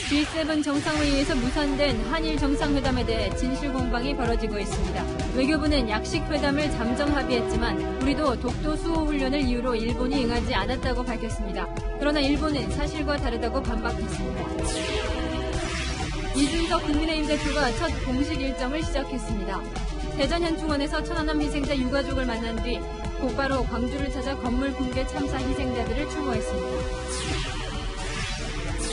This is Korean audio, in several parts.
G7 정상회의에서 무산된 한일 정상회담에 대해 진실 공방이 벌어지고 있습니다. 외교부는 약식 회담을 잠정 합의했지만 우리도 독도 수호 훈련을 이유로 일본이 응하지 않았다고 밝혔습니다. 그러나 일본은 사실과 다르다고 반박했습니다. 이준석 국민의힘 대표가 첫 공식 일정을 시작했습니다. 대전 현충원에서 천안함 희생자 유가족을 만난 뒤 곧바로 광주를 찾아 건물 붕괴 참사 희생자들을 추모했습니다.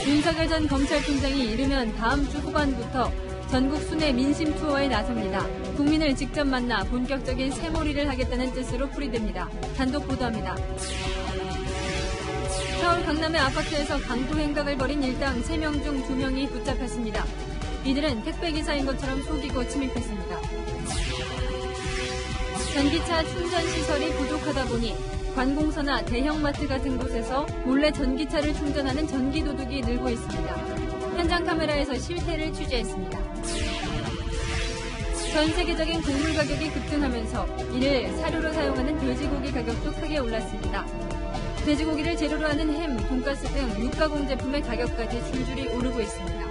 윤석열 전 검찰총장이 이르면 다음 주 후반부터 전국 순회 민심 투어에 나섭니다. 국민을 직접 만나 본격적인 새몰이를 하겠다는 뜻으로 풀이됩니다. 단독 보도합니다. 서울 강남의 아파트에서 강도 행각을 벌인 일당 3명 중 2명이 붙잡혔습니다. 이들은 택배기사인 것처럼 속이고 침입했습니다. 전기차 충전 시설이 부족하다 보니 관공서나 대형마트 같은 곳에서 몰래 전기차를 충전하는 전기도둑이 늘고 있습니다. 현장 카메라에서 실태를 취재했습니다. 전 세계적인 곡물 가격이 급등하면서 이를 사료로 사용하는 돼지고기 가격도 크게 올랐습니다. 돼지고기를 재료로 하는 햄, 돈가스 등 육가공 제품의 가격까지 줄줄이 오르고 있습니다.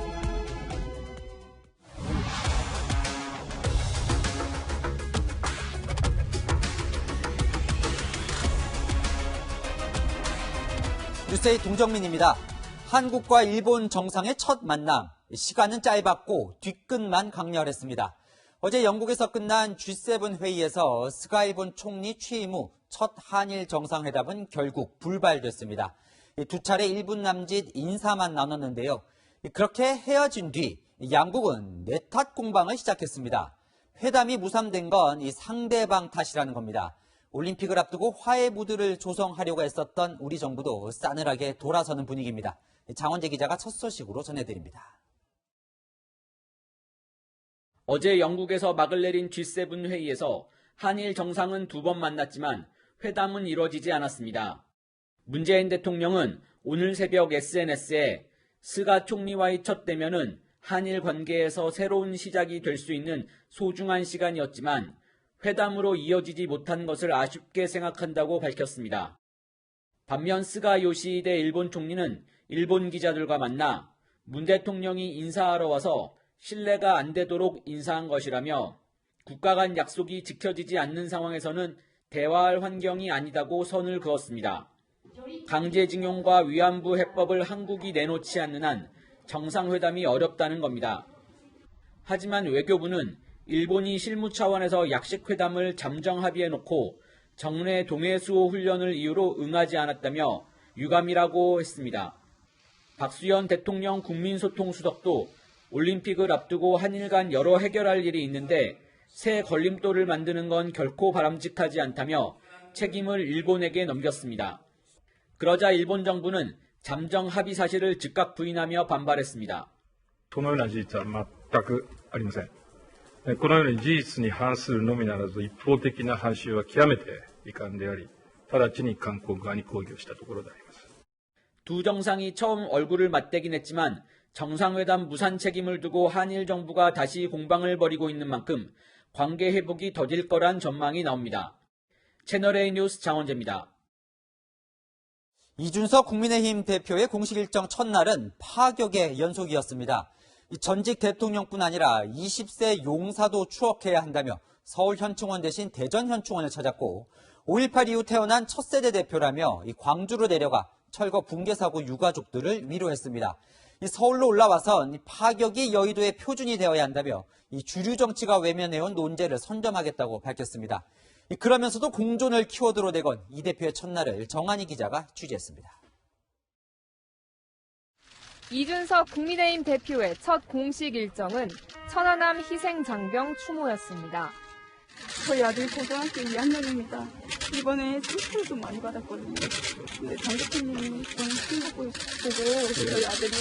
뉴스의 동정민입니다. 한국과 일본 정상의 첫 만남. 시간은 짧았고 뒤끝만 강렬했습니다. 어제 영국에서 끝난 G7 회의에서 스가 일본 총리 취임 후 첫 한일 정상회담은 결국 불발됐습니다. 두 차례 1분 남짓 인사만 나눴는데요. 그렇게 헤어진 뒤 양국은 내탓 공방을 시작했습니다. 회담이 무산된 건 이 상대방 탓이라는 겁니다. 올림픽을 앞두고 화해 무드를 조성하려고 했었던 우리 정부도 싸늘하게 돌아서는 분위기입니다. 장원재 기자가 첫 소식으로 전해드립니다. 어제 영국에서 막을 내린 G7 회의에서 한일 정상은 2번 만났지만 회담은 이뤄지지 않았습니다. 문재인 대통령은 오늘 새벽 SNS에 스가 총리와의 첫 대면은 한일 관계에서 새로운 시작이 될 수 있는 소중한 시간이었지만 회담으로 이어지지 못한 것을 아쉽게 생각한다고 밝혔습니다. 반면 스가 요시히데 일본 총리는 일본 기자들과 만나 문 대통령이 인사하러 와서 신뢰가 안 되도록 인사한 것이라며 국가 간 약속이 지켜지지 않는 상황에서는 대화할 환경이 아니다고 선을 그었습니다. 강제징용과 위안부 해법을 한국이 내놓지 않는 한 정상회담이 어렵다는 겁니다. 하지만 외교부는 일본이 실무 차원에서 약식 회담을 잠정 합의해놓고 정례 동해수호 훈련을 이유로 응하지 않았다며 유감이라고 했습니다. 박수현 대통령 국민소통수석도 올림픽을 앞두고 한일 간 여러 해결할 일이 있는데 새 걸림돌을 만드는 건 결코 바람직하지 않다며 책임을 일본에게 넘겼습니다. 그러자 일본 정부는 잠정 합의 사실을 즉각 부인하며 반발했습니다. このような事実は全くありません。このように事実に反するのみならず一方的な反襲は極めて遺憾であり、直ちに韓国側に抗議をしたところであります。 두 정상이 처음 얼굴을 맞대긴 했지만 정상회담 무산 책임을 두고 한일 정부가 다시 공방을 벌이고 있는 만큼 관계 회복이 더딜 거란 전망이 나옵니다. 채널A 뉴스 장원재입니다. 이준석 국민의힘 대표의 공식 일정 첫날은 파격의 연속이었습니다. 전직 대통령뿐 아니라 20세 용사도 추억해야 한다며 서울 현충원 대신 대전 현충원을 찾았고 5.18 이후 태어난 첫 세대 대표라며 광주로 내려가 철거 붕괴 사고 유가족들을 위로했습니다. 서울로 올라와선 파격이 여의도의 표준이 되어야 한다며 주류 정치가 외면해온 논제를 선점하겠다고 밝혔습니다. 그러면서도 공존을 키워드로 내건 이 대표의 첫날을 정한희 기자가 취재했습니다. 이준석 국민의힘 대표의 첫 공식 일정은 천안함 희생장병 추모였습니다. 저희 아들 고등학교 2학년입니다. 이번에 상처도 많이 받았거든요. 근데 장 대표님이 너무 힘들고 보고 저희 아들이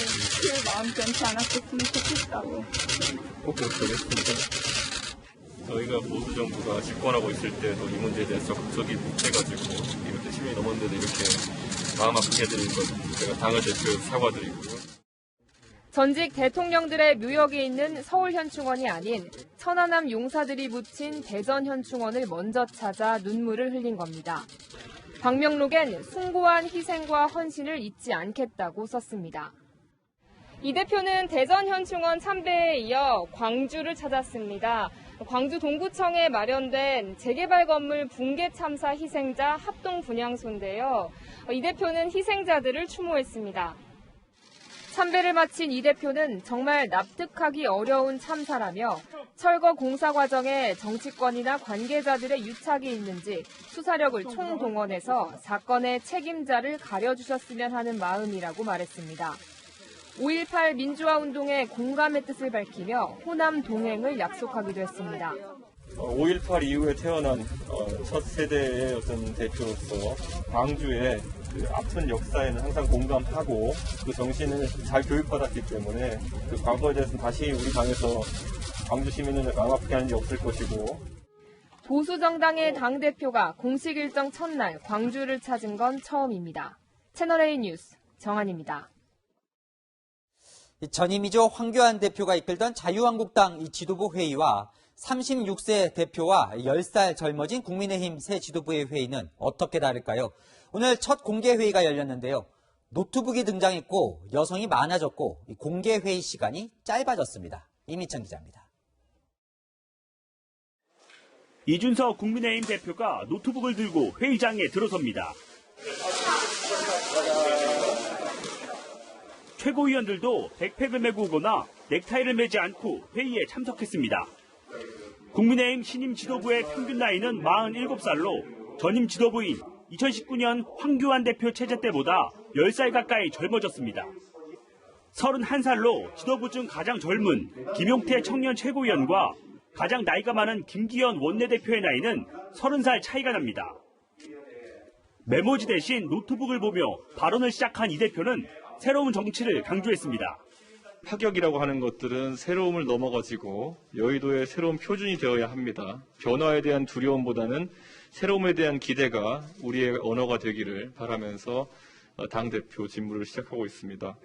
마음 변치 않았으면 좋겠다고. 꼭 그렇겠습니다. 저희가 보수 정부가 집권하고 있을 때도 이 문제에 대해서 적극적이 못해가지고 이렇게 시민이 넘었는데도 이렇게 마음 아프게 드린 것 제가 당을 대표 사과드리고요. 전직 대통령들의 묘역이 있는 서울 현충원이 아닌 천안함 용사들이 묻힌 대전 현충원을 먼저 찾아 눈물을 흘린 겁니다. 방명록엔 숭고한 희생과 헌신을 잊지 않겠다고 썼습니다. 이 대표는 대전 현충원 참배에 이어 광주를 찾았습니다. 광주 동구청에 마련된 재개발 건물 붕괴 참사 희생자 합동 분향소인데요. 이 대표는 희생자들을 추모했습니다. 참배를 마친 이 대표는 정말 납득하기 어려운 참사라며 철거 공사 과정에 정치권이나 관계자들의 유착이 있는지 수사력을 총동원해서 사건의 책임자를 가려주셨으면 하는 마음이라고 말했습니다. 5.18 민주화 운동에 공감의 뜻을 밝히며 호남 동행을 약속하기도 했습니다. 5.18 이후에 태어난 첫 세대의 어떤 대표로서 광주의 그 아픈 역사에는 항상 공감하고 그 정신을 잘 교육받았기 때문에 그 과거에 대해서는 다시 우리 당에서 광주 시민을 마음 아프게 하는 일 없을 것이고. 보수정당의 당대표가 공식 일정 첫날 광주를 찾은 건 처음입니다. 채널A 뉴스 정한입니다. 전임이죠. 황교안 대표가 이끌던 자유한국당 지도부 회의와 36세 대표와 10살 젊어진 국민의힘 새 지도부의 회의는 어떻게 다를까요? 오늘 첫 공개 회의가 열렸는데요. 노트북이 등장했고 여성이 많아졌고 공개 회의 시간이 짧아졌습니다. 이미찬 기자입니다. 이준석 국민의힘 대표가 노트북을 들고 회의장에 들어섭니다. 최고위원들도 백팩을 메고 오거나 넥타이를 매지 않고 회의에 참석했습니다. 국민의힘 신임 지도부의 평균 나이는 47살로 전임 지도부인 2019년 황교안 대표 체제 때보다 10살 가까이 젊어졌습니다. 31살로 지도부 중 가장 젊은 김용태 청년 최고위원과 가장 나이가 많은 김기현 원내대표의 나이는 30살 차이가 납니다. 메모지 대신 노트북을 보며 발언을 시작한 이 대표는 새로운 정치를 강조했습니다. 파격이라고 하는 것들은 새로움을 넘어가지고 여의도의 새로운 표준이 되어야 합니다. 변화에 대한 두려움보다는 새로움에 대한 기대가 우리의 언어가 되기를 바라면서 당대표 직무를 시작하고 있습니다.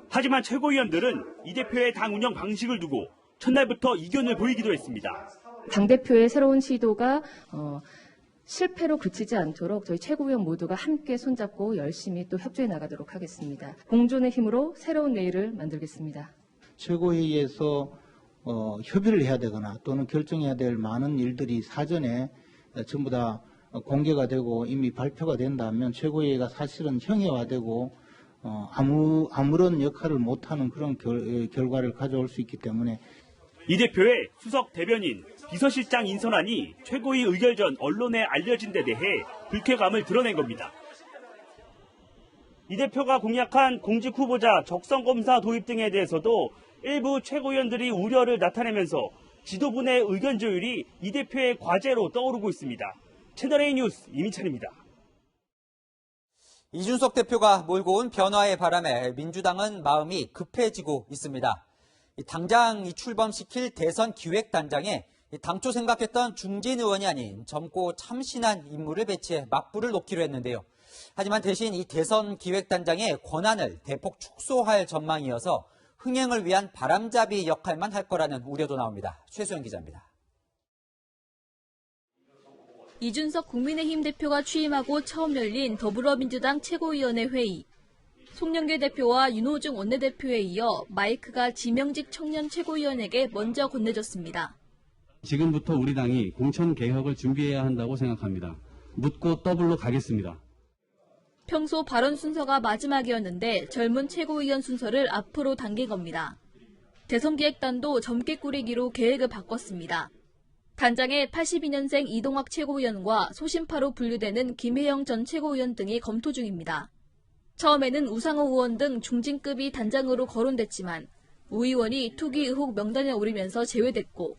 하지만 최고위원들은 이 대표의 당 운영 방식을 두고 첫날부터 이견을 보이기도 했습니다. 당대표의 새로운 시도가 실패로 그치지 않도록 저희 최고위원 모두가 함께 손잡고 열심히 또 협조해 나가도록 하겠습니다. 공존의 힘으로 새로운 내일을 만들겠습니다. 최고회의에서 협의를 해야 되거나 또는 결정해야 될 많은 일들이 사전에 전부 다 공개가 되고 이미 발표가 된다면 최고회의가 사실은 형해화되고 아무런 역할을 못하는 그런 결과를 가져올 수 있기 때문에 이 대표의 수석 대변인, 비서실장 인선안이 최고위 의결 전 언론에 알려진 데 대해 불쾌감을 드러낸 겁니다. 이 대표가 공약한 공직 후보자 적성검사 도입 등에 대해서도 일부 최고위원들이 우려를 나타내면서 지도부 내 의견 조율이 이 대표의 과제로 떠오르고 있습니다. 채널A 뉴스 이민찬입니다. 이준석 대표가 몰고 온 변화의 바람에 민주당은 마음이 급해지고 있습니다. 당장 출범시킬 대선 기획단장에 당초 생각했던 중진 의원이 아닌 젊고 참신한 인물을 배치해 맞불을 놓기로 했는데요. 하지만 대신 이 대선 기획단장의 권한을 대폭 축소할 전망이어서 흥행을 위한 바람잡이 역할만 할 거라는 우려도 나옵니다. 최수영 기자입니다. 이준석 국민의힘 대표가 취임하고 처음 열린 더불어민주당 최고위원회 회의. 송영길 대표와 윤호중 원내대표에 이어 마이크가 지명직 청년 최고위원에게 먼저 건네졌습니다. 지금부터 우리 당이 공천개혁을 준비해야 한다고 생각합니다. 묻고 더블로 가겠습니다. 평소 발언 순서가 마지막이었는데 젊은 최고위원 순서를 앞으로 당긴 겁니다. 대선기획단도 젊게 꾸리기로 계획을 바꿨습니다. 단장에 82년생 이동학 최고위원과 소신파로 분류되는 김혜영 전 최고위원 등이 검토 중입니다. 처음에는 우상호 의원 등 중진급이 단장으로 거론됐지만 우 의원이 투기 의혹 명단에 오르면서 제외됐고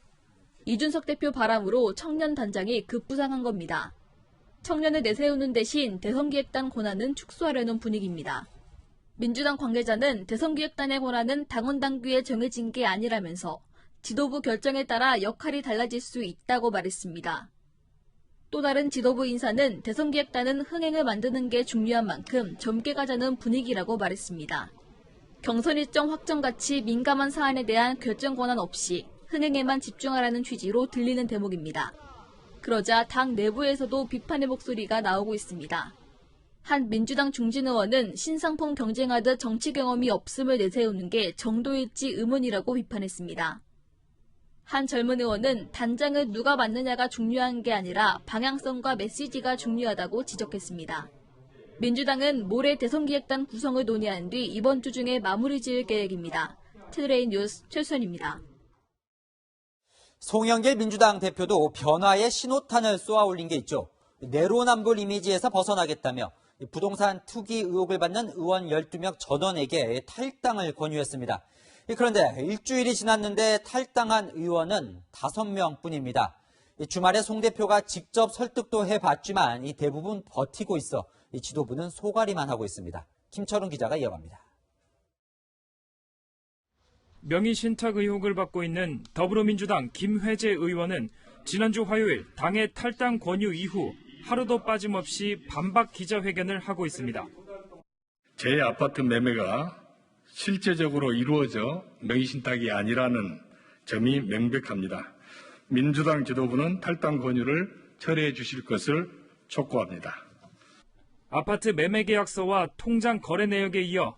이준석 대표 바람으로 청년 단장이 급부상한 겁니다. 청년을 내세우는 대신 대선기획단 권한은 축소하려는 분위기입니다. 민주당 관계자는 대선기획단의 권한은 당원 당규에 정해진 게 아니라면서 지도부 결정에 따라 역할이 달라질 수 있다고 말했습니다. 또 다른 지도부 인사는 대선기획단은 흥행을 만드는 게 중요한 만큼 젊게 가자는 분위기라고 말했습니다. 경선 일정 확정같이 민감한 사안에 대한 결정 권한 없이 흥행에만 집중하라는 취지로 들리는 대목입니다. 그러자 당 내부에서도 비판의 목소리가 나오고 있습니다. 한 민주당 중진 의원은 신상품 경쟁하듯 정치 경험이 없음을 내세우는 게 정도일지 의문이라고 비판했습니다. 한 젊은 의원은 단장을 누가 맡느냐가 중요한 게 아니라 방향성과 메시지가 중요하다고 지적했습니다. 민주당은 모레 대선기획단 구성을 논의한 뒤 이번 주 중에 마무리 지을 계획입니다. 채널A 뉴스 최수연입니다. 송영길 민주당 대표도 변화의 신호탄을 쏘아 올린 게 있죠. 내로남불 이미지에서 벗어나겠다며 부동산 투기 의혹을 받는 의원 12명 전원에게 탈당을 권유했습니다. 그런데 일주일이 지났는데 탈당한 의원은 5명뿐입니다. 주말에 송 대표가 직접 설득도 해봤지만 대부분 버티고 있어 지도부는 소가리만 하고 있습니다. 김철웅 기자가 이어갑니다. 명의 신탁 의혹을 받고 있는 더불어민주당 김회재 의원은 지난주 화요일 당의 탈당 권유 이후 하루도 빠짐없이 반박 기자회견을 하고 있습니다. 제 아파트 매매가 실제적으로 이루어져 명의 신탁이 아니라는 점이 명백합니다. 민주당 지도부는 탈당 권유를 철회해 주실 것을 촉구합니다. 아파트 매매 계약서와 통장 거래 내역에 이어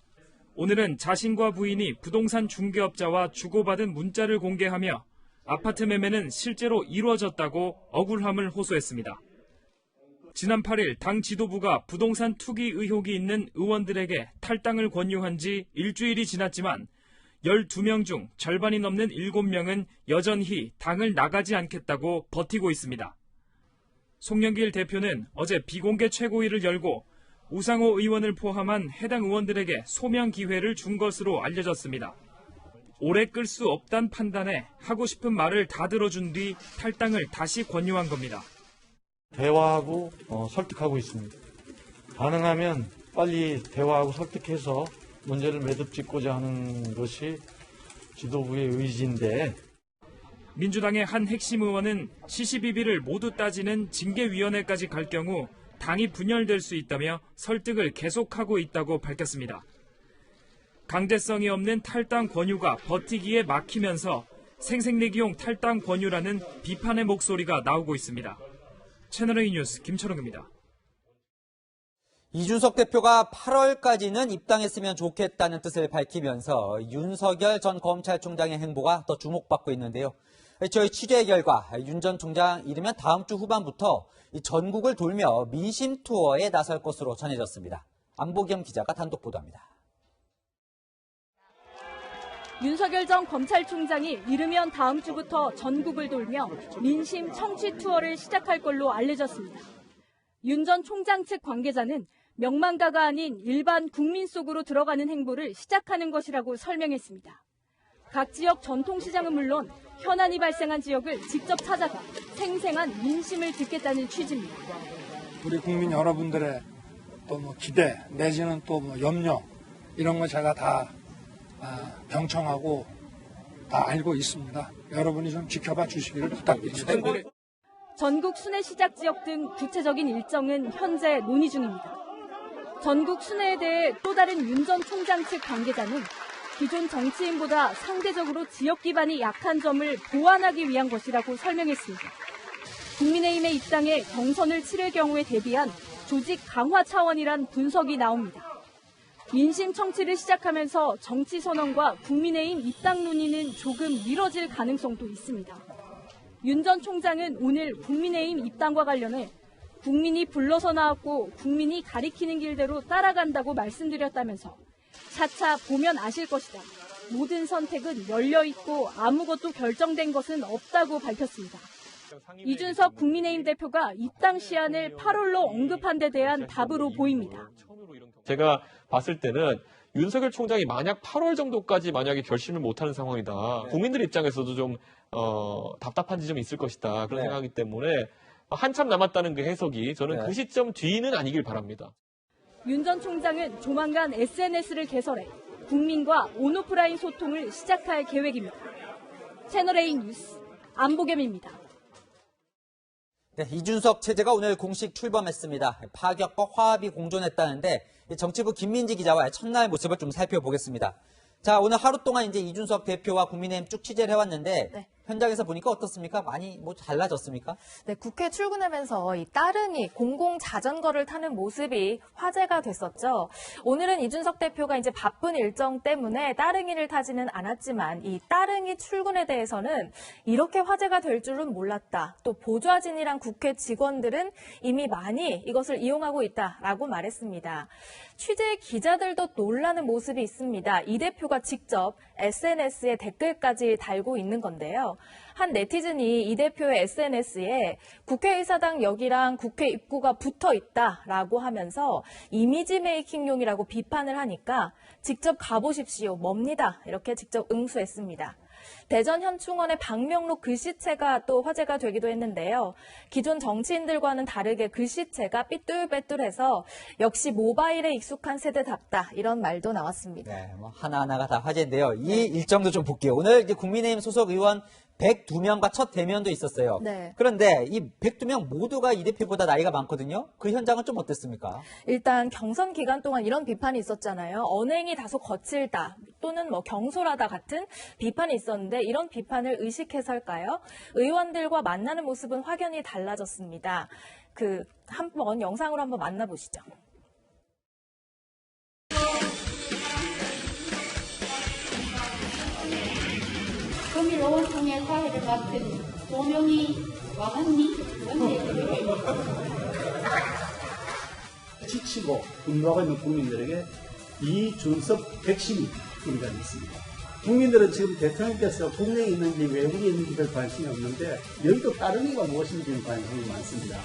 오늘은 자신과 부인이 부동산 중개업자와 주고받은 문자를 공개하며 아파트 매매는 실제로 이루어졌다고 억울함을 호소했습니다. 지난 8일 당 지도부가 부동산 투기 의혹이 있는 의원들에게 탈당을 권유한 지 일주일이 지났지만 12명 중 절반이 넘는 7명은 여전히 당을 나가지 않겠다고 버티고 있습니다. 송영길 대표는 어제 비공개 최고위를 열고 우상호 의원을 포함한 해당 의원들에게 소명 기회를 준 것으로 알려졌습니다. 오래 끌 수 없단 판단에 하고 싶은 말을 다 들어준 뒤 탈당을 다시 권유한 겁니다. 대화하고 설득하고 있습니다. 가능하면 빨리 대화하고 설득해서 문제를 매듭짓고자 하는 것이 지도부의 의지인데 민주당의 한 핵심 의원은 시시비비를 모두 따지는 징계위원회까지 갈 경우 당이 분열될 수 있다며 설득을 계속하고 있다고 밝혔습니다. 강제성이 없는 탈당 권유가 버티기에 막히면서 생색내기용 탈당 권유라는 비판의 목소리가 나오고 있습니다. 채널A 뉴스 김철웅입니다. 이준석 대표가 8월까지는 입당했으면 좋겠다는 뜻을 밝히면서 윤석열 전 검찰총장의 행보가 더 주목받고 있는데요. 저희 취재 결과 윤 전 총장 이르면 다음 주 후반부터 전국을 돌며 민심 투어에 나설 것으로 전해졌습니다. 안보겸 기자가 단독 보도합니다. 윤석열 전 검찰총장이 이르면 다음 주부터 전국을 돌며 민심 청취 투어를 시작할 걸로 알려졌습니다. 윤 전 총장 측 관계자는 명망가가 아닌 일반 국민 속으로 들어가는 행보를 시작하는 것이라고 설명했습니다. 각 지역 전통시장은 물론 현안이 발생한 지역을 직접 찾아가 생생한 민심을 듣겠다는 취지입니다. 우리 국민 여러분들의 또 기대 내지는 또 염려 이런 거 제가 다 병청하고 다 알고 있습니다. 여러분이 좀 지켜봐 주시기를 부탁드립니다. 전국 순회 시작 지역 등 구체적인 일정은 현재 논의 중입니다. 전국 순회에 대해 또 다른 윤 전 총장 측 관계자는 기존 정치인보다 상대적으로 지역 기반이 약한 점을 보완하기 위한 것이라고 설명했습니다. 국민의힘의 입당에 경선을 치를 경우에 대비한 조직 강화 차원이란 분석이 나옵니다. 민심 청취를 시작하면서 정치 선언과 국민의힘 입당 논의는 조금 미뤄질 가능성도 있습니다. 윤 전 총장은 오늘 국민의힘 입당과 관련해 국민이 불러서 나왔고 국민이 가리키는 길대로 따라간다고 말씀드렸다면서 차차 보면 아실 것이다. 모든 선택은 열려있고 아무것도 결정된 것은 없다고 밝혔습니다. 이준석 국민의힘 대표가 입당 시한을 8월로 언급한 데 대한 답으로 보입니다. 제가 봤을 때는 윤석열 총장이 만약 8월 정도까지 만약에 결심을 못하는 상황이다. 국민들 입장에서도 좀 답답한 지점이 있을 것이다. 그런 생각이기 때문에 한참 남았다는 그 해석이 저는 그 시점 뒤는 아니길 바랍니다. 윤 전 총장은 조만간 SNS를 개설해 국민과 온오프라인 소통을 시작할 계획입니다. 채널A 뉴스 안보겸입니다. 네, 이준석 체제가 오늘 공식 출범했습니다. 파격과 화합이 공존했다는데 정치부 김민지 기자와의 첫날 모습을 좀 살펴보겠습니다. 자, 오늘 하루 동안 이제 이준석 대표와 국민의힘 쭉 취재를 해왔는데 현장에서 보니까 어떻습니까? 많이 뭐 달라졌습니까? 네, 국회 출근하면서 이 따릉이 공공 자전거를 타는 모습이 화제가 됐었죠. 오늘은 이준석 대표가 이제 바쁜 일정 때문에 따릉이를 타지는 않았지만 이 따릉이 출근에 대해서는 이렇게 화제가 될 줄은 몰랐다. 또 보좌진이랑 국회 직원들은 이미 많이 이것을 이용하고 있다라고 말했습니다. 취재 기자들도 놀라는 모습이 있습니다. 이 대표가 직접 SNS에 댓글까지 달고 있는 건데요. 한 네티즌이 이 대표의 SNS에 국회의사당 역이랑 국회 입구가 붙어 있다라고 하면서 이미지 메이킹용이라고 비판을 하니까 직접 가보십시오. 뭡니다. 이렇게 직접 응수했습니다. 대전 현충원의 박명록 글씨체가 또 화제가 되기도 했는데요. 기존 정치인들과는 다르게 글씨체가 삐뚤빼뚤해서 역시 모바일에 익숙한 세대답다 이런 말도 나왔습니다. 네, 뭐 하나하나가 다 화제인데요. 이 일정도 좀 볼게요. 오늘 이제 국민의힘 소속 의원 102명과 첫 대면도 있었어요. 네. 그런데 이 102명 모두가 이 대표보다 나이가 많거든요. 그 현장은 좀 어땠습니까? 일단 경선 기간 동안 이런 비판이 있었잖아요. 언행이 다소 거칠다 또는 뭐 경솔하다 같은 비판이 있었는데 이런 비판을 의식해서일까요? 의원들과 만나는 모습은 확연히 달라졌습니다. 한번 영상으로 한번 만나보시죠. 금일로원 통해 사회를 맡은 조명희 와한미 원내대표 지치고 분노하고 있는 국민들에게 이준석 백신이 우리가 있습니다. 국민들은 지금 대통령께서 국내에 있는지 외국에 있는지 별 관심이 없는데 여의도 따릉이가 무엇인지 관심이 많습니다.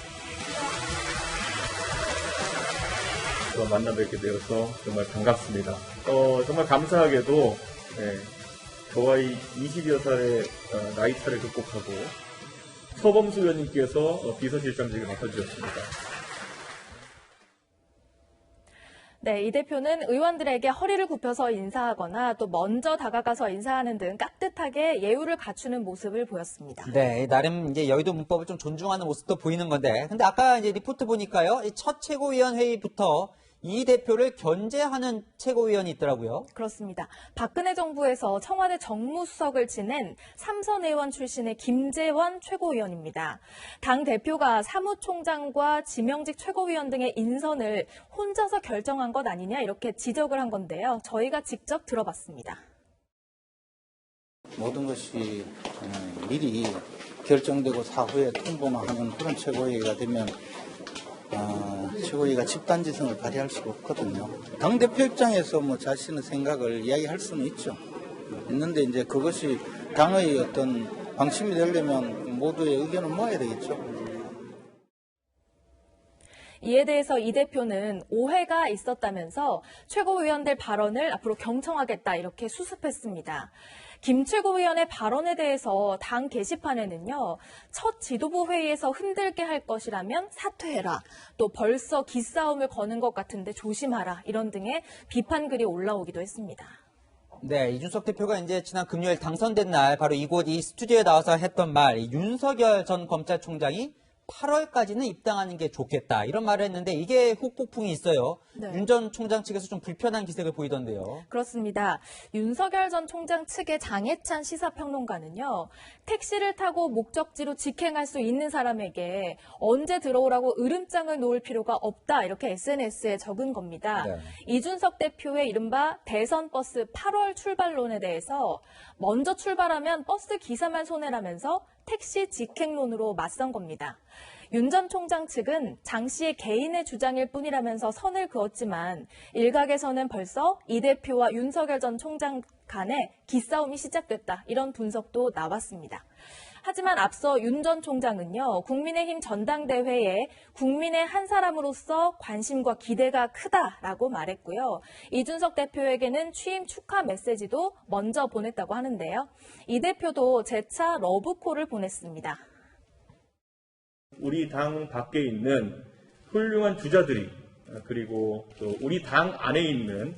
만나 뵙게 되어서 정말 반갑습니다. 정말 감사하게도 저와의 20여 살의 나이 차를 극복하고 서범수 의원님께서 비서실장직을 맡아주셨습니다. 네, 이 대표는 의원들에게 허리를 굽혀서 인사하거나 또 먼저 다가가서 인사하는 등 깍듯하게 예우를 갖추는 모습을 보였습니다. 네, 나름 이제 여의도 문법을 좀 존중하는 모습도 보이는 건데, 근데 아까 이제 리포트 보니까요, 이 첫 최고위원 회의부터 이 대표를 견제하는 최고위원이 있더라고요. 그렇습니다. 박근혜 정부에서 청와대 정무수석을 지낸 삼선 의원 출신의 김재원 최고위원입니다. 당 대표가 사무총장과 지명직 최고위원 등의 인선을 혼자서 결정한 것 아니냐 이렇게 지적을 한 건데요. 저희가 직접 들어봤습니다. 모든 것이 미리 결정되고 사후에 통보만 하는 그런 최고회의가 되면 최고위가 집단지성을 발휘할 수가 없거든요. 당대표 입장에서 뭐 자신의 생각을 이야기할 수는 있는데 이제 그것이 당의 어떤 방침이 되려면 모두의 의견을 모아야 되겠죠. 이에 대해서 이 대표는 오해가 있었다면서 최고위원들 발언을 앞으로 경청하겠다 이렇게 수습했습니다. 김 최고위원의 발언에 대해서 당 게시판에는요. 첫 지도부 회의에서 흔들게 할 것이라면 사퇴해라. 또 벌써 기싸움을 거는 것 같은데 조심하라. 이런 등의 비판글이 올라오기도 했습니다. 네, 이준석 대표가 이제 지난 금요일 당선된 날 바로 이곳 이 스튜디오에 나와서 했던 말, 윤석열 전 검찰총장이 8월까지는 입당하는 게 좋겠다 이런 말을 했는데 이게 후폭풍이 있어요. 네. 윤 전 총장 측에서 좀 불편한 기색을 보이던데요. 그렇습니다. 윤석열 전 총장 측의 장해찬 시사평론가는요. 택시를 타고 목적지로 직행할 수 있는 사람에게 언제 들어오라고 으름장을 놓을 필요가 없다 이렇게 SNS에 적은 겁니다. 네. 이준석 대표의 이른바 대선 버스 8월 출발론에 대해서 먼저 출발하면 버스 기사만 손해라면서 택시 직행론으로 맞선 겁니다. 윤 전 총장 측은 장 씨의 개인의 주장일 뿐이라면서 선을 그었지만 일각에서는 벌써 이 대표와 윤석열 전 총장 간에 기싸움이 시작됐다. 이런 분석도 나왔습니다. 하지만 앞서 윤 전 총장은요. 국민의힘 전당대회에 국민의 한 사람으로서 관심과 기대가 크다라고 말했고요. 이준석 대표에게는 취임 축하 메시지도 먼저 보냈다고 하는데요. 이 대표도 재차 러브콜을 보냈습니다. 우리 당 밖에 있는 훌륭한 주자들이 그리고 또 우리 당 안에 있는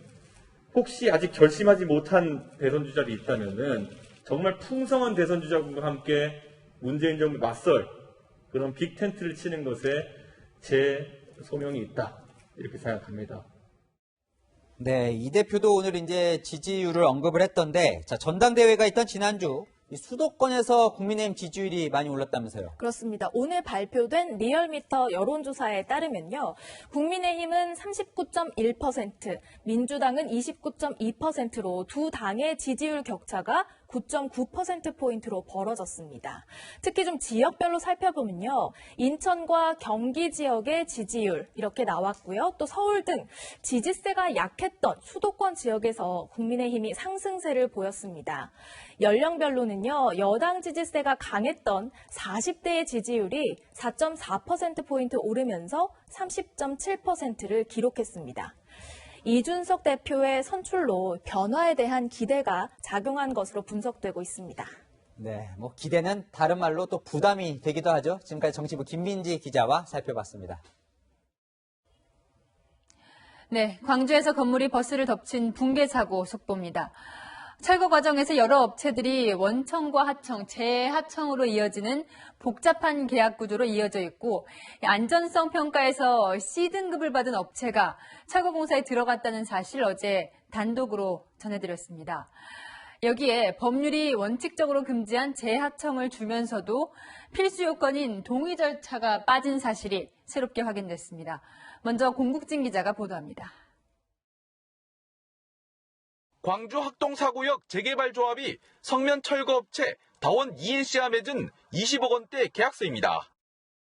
혹시 아직 결심하지 못한 대선 주자들이 있다면은 정말 풍성한 대선 주자분과 함께 문재인 정부 맞설 그런 빅텐트를 치는 것에 제 소명이 있다 이렇게 생각합니다. 네, 이 대표도 오늘 이제 지지율을 언급을 했던데, 자, 전당대회가 있던 지난주 이 수도권에서 국민의힘 지지율이 많이 올랐다면서요? 그렇습니다. 오늘 발표된 리얼미터 여론조사에 따르면요. 국민의힘은 39.1%, 민주당은 29.2%로 두 당의 지지율 격차가 9.9%포인트로 벌어졌습니다. 특히 좀 지역별로 살펴보면요. 인천과 경기 지역의 지지율 이렇게 나왔고요. 또 서울 등 지지세가 약했던 수도권 지역에서 국민의힘이 상승세를 보였습니다. 연령별로는요. 여당 지지세가 강했던 40대의 지지율이 4.4%포인트 오르면서 30.7%를 기록했습니다. 이준석 대표의 선출로 변화에 대한 기대가 작용한 것으로 분석되고 있습니다. 네, 뭐 기대는 다른 말로 또 부담이 되기도 하죠. 지금까지 정치부 김민지 기자와 살펴봤습니다. 네, 광주에서 건물이 버스를 덮친 붕괴 사고 속보입니다. 철거 과정에서 여러 업체들이 원청과 하청, 재하청으로 이어지는 복잡한 계약 구조로 이어져 있고 안전성 평가에서 C등급을 받은 업체가 철거 공사에 들어갔다는 사실 어제 단독으로 전해드렸습니다. 여기에 법률이 원칙적으로 금지한 재하청을 주면서도 필수 요건인 동의 절차가 빠진 사실이 새롭게 확인됐습니다. 먼저 공국진 기자가 보도합니다. 광주 학동사구역 재개발조합이 성면 철거업체 다원 ENC와 맺은 20억 원대 계약서입니다.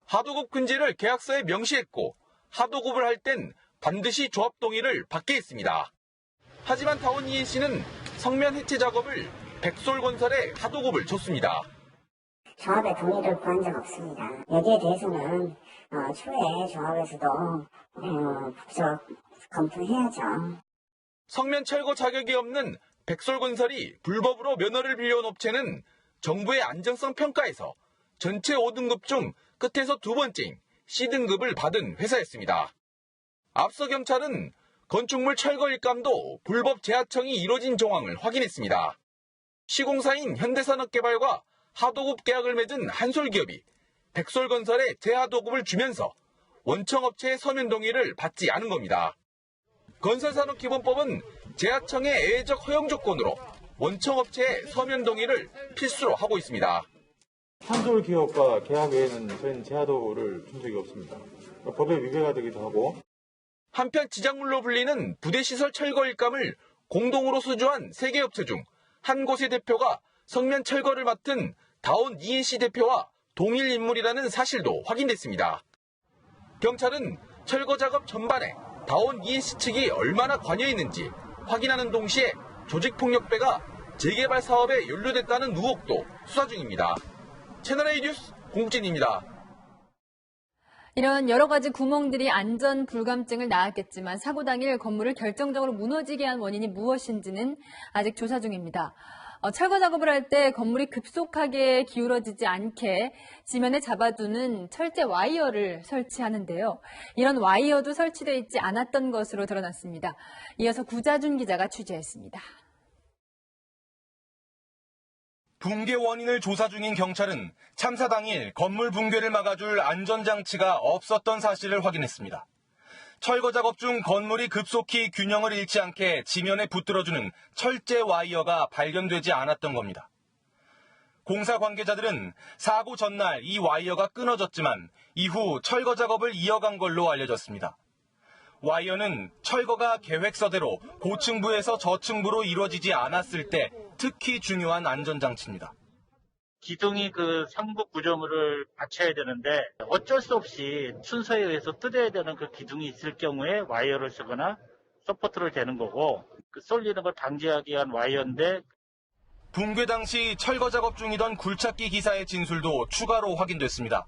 하도급 금지를 계약서에 명시했고 하도급을 할 땐 반드시 조합 동의를 받게 했습니다. 하지만 다원 ENC는 성면 해체 작업을 백솔건설에 하도급을 줬습니다. 조합의 동의를 구한 적 없습니다. 여기에 대해서는 추후에 조합에서도 법적 검토해야죠. 성면 철거 자격이 없는 백솔건설이 불법으로 면허를 빌려온 업체는 정부의 안정성 평가에서 전체 5등급 중 끝에서 두 번째인 C등급을 받은 회사였습니다. 앞서 경찰은 건축물 철거 일감도 불법 재하청이 이뤄진 정황을 확인했습니다. 시공사인 현대산업개발과 하도급 계약을 맺은 한솔기업이 백솔건설에 재하도급을 주면서 원청업체의 서면 동의를 받지 않은 겁니다. 건설산업기본법은 재하청의 애적 허용 조건으로 원청업체의 서면 동의를 필수로 하고 있습니다. 한솔기업과 계약 외에는 저희는 재하도급을 준 적이 없습니다. 법에 위배가 되기도 하고. 한편 지작물로 불리는 부대시설 철거 일감을 공동으로 수주한 3개 업체 중 한 곳의 대표가 성면 철거를 맡은 다원 ENC 대표와 동일 인물이라는 사실도 확인됐습니다. 경찰은 철거 작업 전반에 다원 ENC 측이 얼마나 관여했는지 확인하는 동시에 조직폭력배가 재개발 사업에 연루됐다는 의혹도 수사 중입니다. 채널A 뉴스 공국진입니다. 이런 여러 가지 구멍들이 안전 불감증을 낳았겠지만 사고 당일 건물을 결정적으로 무너지게 한 원인이 무엇인지는 아직 조사 중입니다. 철거 작업을 할 때 건물이 급속하게 기울어지지 않게 지면에 잡아두는 철제 와이어를 설치하는데요. 이런 와이어도 설치되어 있지 않았던 것으로 드러났습니다. 이어서 구자준 기자가 취재했습니다. 붕괴 원인을 조사 중인 경찰은 참사 당일 건물 붕괴를 막아줄 안전장치가 없었던 사실을 확인했습니다. 철거 작업 중 건물이 급속히 균형을 잃지 않게 지면에 붙들어주는 철제 와이어가 발견되지 않았던 겁니다. 공사 관계자들은 사고 전날 이 와이어가 끊어졌지만 이후 철거 작업을 이어간 걸로 알려졌습니다. 와이어는 철거가 계획서대로 고층부에서 저층부로 이루어지지 않았을 때 특히 중요한 안전장치입니다. 기둥이 그 상부 구조물을 받쳐야 되는데 어쩔 수 없이 순서에 의해서 뜯어야 되는 그 기둥이 있을 경우에 와이어를 쓰거나 서포트를 대는 거고 그 쏠리는 걸 방지하기 위한 와이어인데 붕괴 당시 철거 작업 중이던 굴착기 기사의 진술도 추가로 확인됐습니다.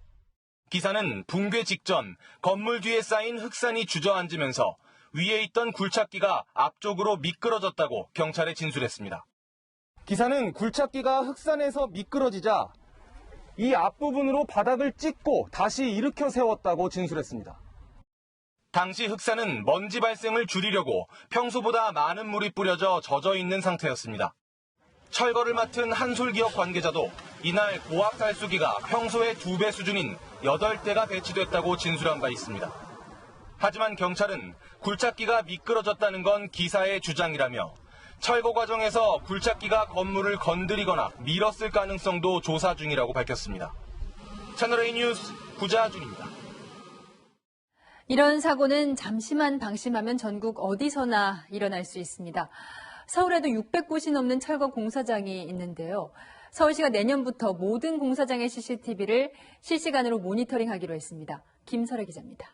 기사는 붕괴 직전 건물 뒤에 쌓인 흑산이 주저앉으면서 위에 있던 굴착기가 앞쪽으로 미끄러졌다고 경찰에 진술했습니다. 기사는 굴착기가 흑산에서 미끄러지자 이 앞부분으로 바닥을 찍고 다시 일으켜 세웠다고 진술했습니다. 당시 흑산은 먼지 발생을 줄이려고 평소보다 많은 물이 뿌려져 젖어 있는 상태였습니다. 철거를 맡은 한솔기업 관계자도 이날 고압 탈수기가 평소의 2배 수준인 8대가 배치됐다고 진술한 바 있습니다. 하지만 경찰은 굴착기가 미끄러졌다는 건 기사의 주장이라며 철거 과정에서 굴착기가 건물을 건드리거나 밀었을 가능성도 조사 중이라고 밝혔습니다. 채널A 뉴스 구자준입니다. 이런 사고는 잠시만 방심하면 전국 어디서나 일어날 수 있습니다. 서울에도 600곳이 넘는 철거 공사장이 있는데요. 서울시가 내년부터 모든 공사장의 CCTV를 실시간으로 모니터링하기로 했습니다. 김설혜 기자입니다.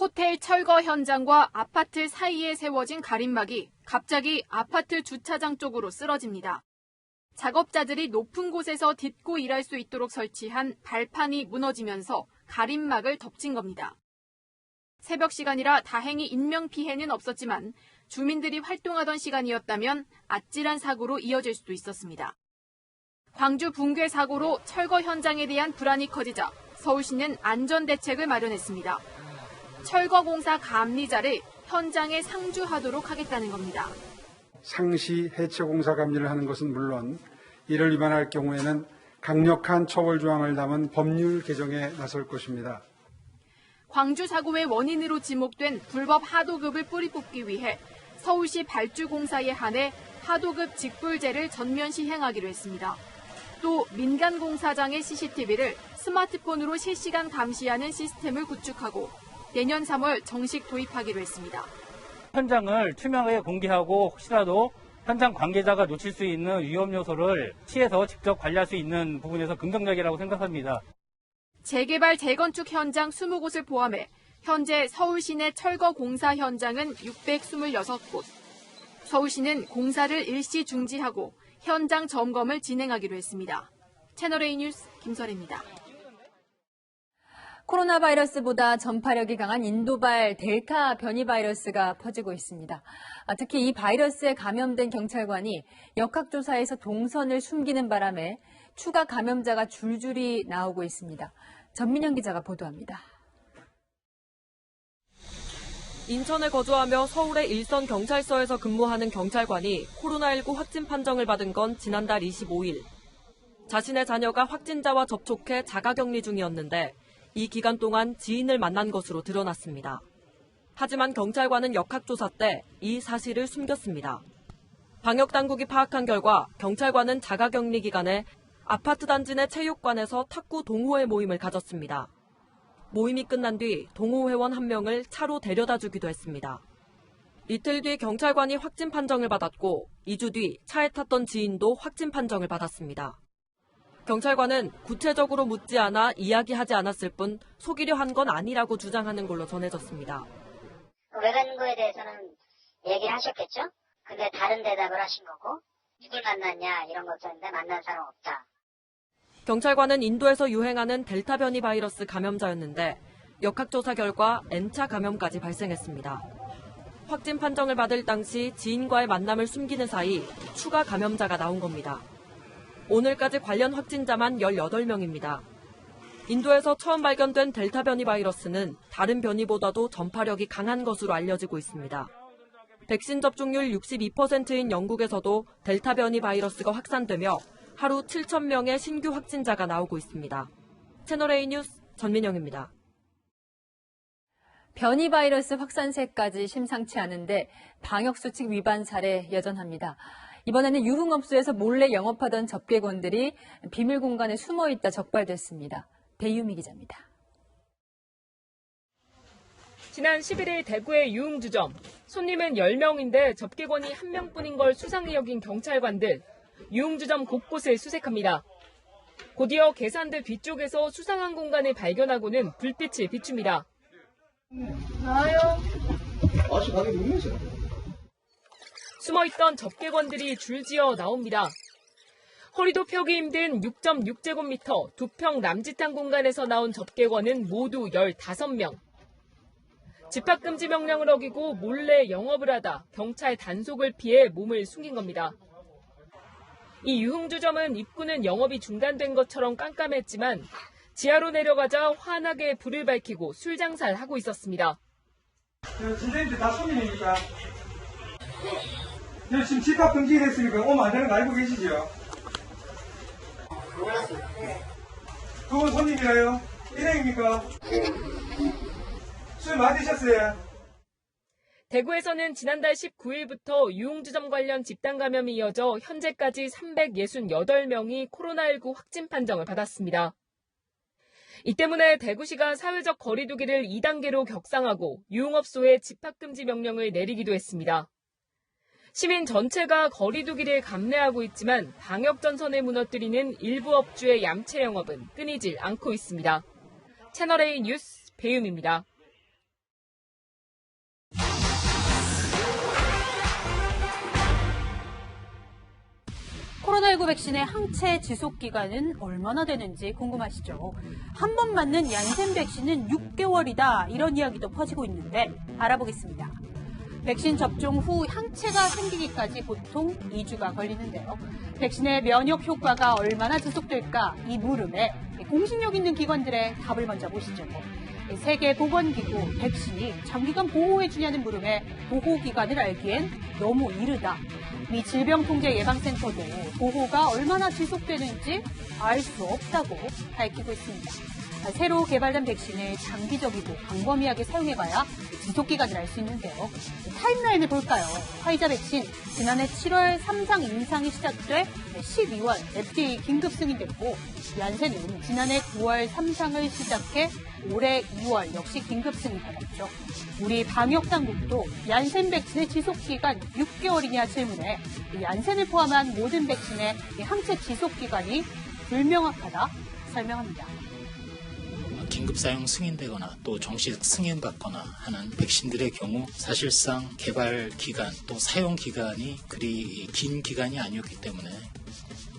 호텔 철거 현장과 아파트 사이에 세워진 가림막이 갑자기 아파트 주차장 쪽으로 쓰러집니다. 작업자들이 높은 곳에서 딛고 일할 수 있도록 설치한 발판이 무너지면서 가림막을 덮친 겁니다. 새벽 시간이라 다행히 인명피해는 없었지만 주민들이 활동하던 시간이었다면 아찔한 사고로 이어질 수도 있었습니다. 광주 붕괴 사고로 철거 현장에 대한 불안이 커지자 서울시는 안전대책을 마련했습니다. 철거 공사 감리자를 현장에 상주하도록 하겠다는 겁니다. 상시 해체 공사 감리를 하는 것은 물론 이를 위반할 경우에는 강력한 처벌 조항을 담은 법률 개정에 나설 것입니다. 광주 사고의 원인으로 지목된 불법 하도급을 뿌리 뽑기 위해 서울시 발주공사에 한해 하도급 직불제를 전면 시행하기로 했습니다. 또 민간 공사장의 CCTV를 스마트폰으로 실시간 감시하는 시스템을 구축하고 내년 3월 정식 도입하기로 했습니다. 현장을 투명하게 공개하고 혹시라도 현장 관계자가 놓칠 수 있는 위험 요소를 시에서 직접 관리할 수 있는 부분에서 긍정적이라고 생각합니다. 재개발 재건축 현장 20곳을 포함해 현재 서울시 내 철거 공사 현장은 626곳. 서울시는 공사를 일시 중지하고 현장 점검을 진행하기로 했습니다. 채널A 뉴스 김설혜입니다. 코로나 바이러스보다 전파력이 강한 인도발 델타 변이 바이러스가 퍼지고 있습니다. 특히 이 바이러스에 감염된 경찰관이 역학조사에서 동선을 숨기는 바람에 추가 감염자가 줄줄이 나오고 있습니다. 전민영 기자가 보도합니다. 인천에 거주하며 서울의 일선 경찰서에서 근무하는 경찰관이 코로나19 확진 판정을 받은 건 지난달 25일. 자신의 자녀가 확진자와 접촉해 자가격리 중이었는데 이 기간 동안 지인을 만난 것으로 드러났습니다. 하지만 경찰관은 역학조사 때 이 사실을 숨겼습니다. 방역당국이 파악한 결과 경찰관은 자가격리 기간에 아파트 단지 내 체육관에서 탁구 동호회 모임을 가졌습니다. 모임이 끝난 뒤 동호회원 한 명을 차로 데려다 주기도 했습니다. 이틀 뒤 경찰관이 확진 판정을 받았고 2주 뒤 차에 탔던 지인도 확진 판정을 받았습니다. 경찰관은 구체적으로 묻지 않아 이야기하지 않았을 뿐 속이려 한 건 아니라고 주장하는 걸로 전해졌습니다. 왜 가는 거에 대해서는 얘기를 하셨겠죠? 근데 다른 대답을 하신 거고 누굴 만났냐 이런 것들인데 만난 사람 없다. 경찰관은 인도에서 유행하는 델타 변이 바이러스 감염자였는데 역학조사 결과 N차 감염까지 발생했습니다. 확진 판정을 받을 당시 지인과의 만남을 숨기는 사이 추가 감염자가 나온 겁니다. 오늘까지 관련 확진자만 18명입니다. 인도에서 처음 발견된 델타 변이 바이러스는 다른 변이보다도 전파력이 강한 것으로 알려지고 있습니다. 백신 접종률 62%인 영국에서도 델타 변이 바이러스가 확산되며 하루 7,000명의 신규 확진자가 나오고 있습니다. 채널A 뉴스 전민영입니다. 변이 바이러스 확산세까지 심상치 않은데 방역수칙 위반 사례 여전합니다. 이번에는 유흥업소에서 몰래 영업하던 접객원들이 비밀 공간에 숨어 있다 적발됐습니다. 배유미 기자입니다. 지난 11일 대구의 유흥주점. 손님은 10명인데 접객원이 1명뿐인 걸 수상히 여긴 경찰관들. 유흥주점 곳곳을 수색합니다. 곧이어 계산대 뒤쪽에서 수상한 공간을 발견하고는 불빛을 비춥니다. 나와요. 아직 가게 못 내세요. 숨어있던 접객원들이 줄지어 나옵니다. 허리도 펴기 힘든 6.6제곱미터 2평 남짓한 공간에서 나온 접객원은 모두 15명. 집합금지 명령을 어기고 몰래 영업을 하다 경찰 단속을 피해 몸을 숨긴 겁니다. 이 유흥주점은 입구는 영업이 중단된 것처럼 깜깜했지만 지하로 내려가자 환하게 불을 밝히고 술 장사를 하고 있었습니다. 선생님들 다 손님이니까 지금 집합금지 됐으니까 오면 안 되는 거 알고 계시죠? 그건 손님이라요? 일행입니까? 술 많이 드셨어요? 대구에서는 지난달 19일부터 유흥주점 관련 집단 감염이 이어져 현재까지 368명이 코로나19 확진 판정을 받았습니다. 이 때문에 대구시가 사회적 거리 두기를 2단계로 격상하고 유흥업소에 집합금지 명령을 내리기도 했습니다. 시민 전체가 거리 두기를 감내하고 있지만 방역 전선을 무너뜨리는 일부 업주의 얌체 영업은 끊이질 않고 있습니다. 채널A 뉴스 배윤입니다. 코로나19 백신의 항체 지속 기간은 얼마나 되는지 궁금하시죠? 한 번 맞는 얀센 백신은 6개월이다 이런 이야기도 퍼지고 있는데 알아보겠습니다. 백신 접종 후 항체가 생기기까지 보통 2주가 걸리는데요. 백신의 면역 효과가 얼마나 지속될까 이 물음에 공신력 있는 기관들의 답을 먼저 보시죠. 세계보건기구 백신이 장기간 보호해주냐는 물음에 보호기간을 알기엔 너무 이르다. 미 질병통제예방센터도 보호가 얼마나 지속되는지 알 수 없다고 밝히고 있습니다. 새로 개발된 백신을 장기적이고 광범위하게 사용해봐야 지속기간을 알 수 있는데요. 타임라인을 볼까요? 화이자 백신 지난해 7월 3상 임상이 시작돼 12월 FDA 긴급 승인됐고 얀센은 지난해 9월 3상을 시작해 올해 2월 역시 긴급 승인받았죠. 우리 방역당국도 얀센 백신의 지속기간 6개월이냐 질문에 얀센을 포함한 모든 백신의 항체 지속기간이 불명확하다 설명합니다. 긴급 사용 승인되거나 또 정식 승인받거나 하는 백신들의 경우 사실상 개발 기간 또 사용 기간이 그리 긴 기간이 아니었기 때문에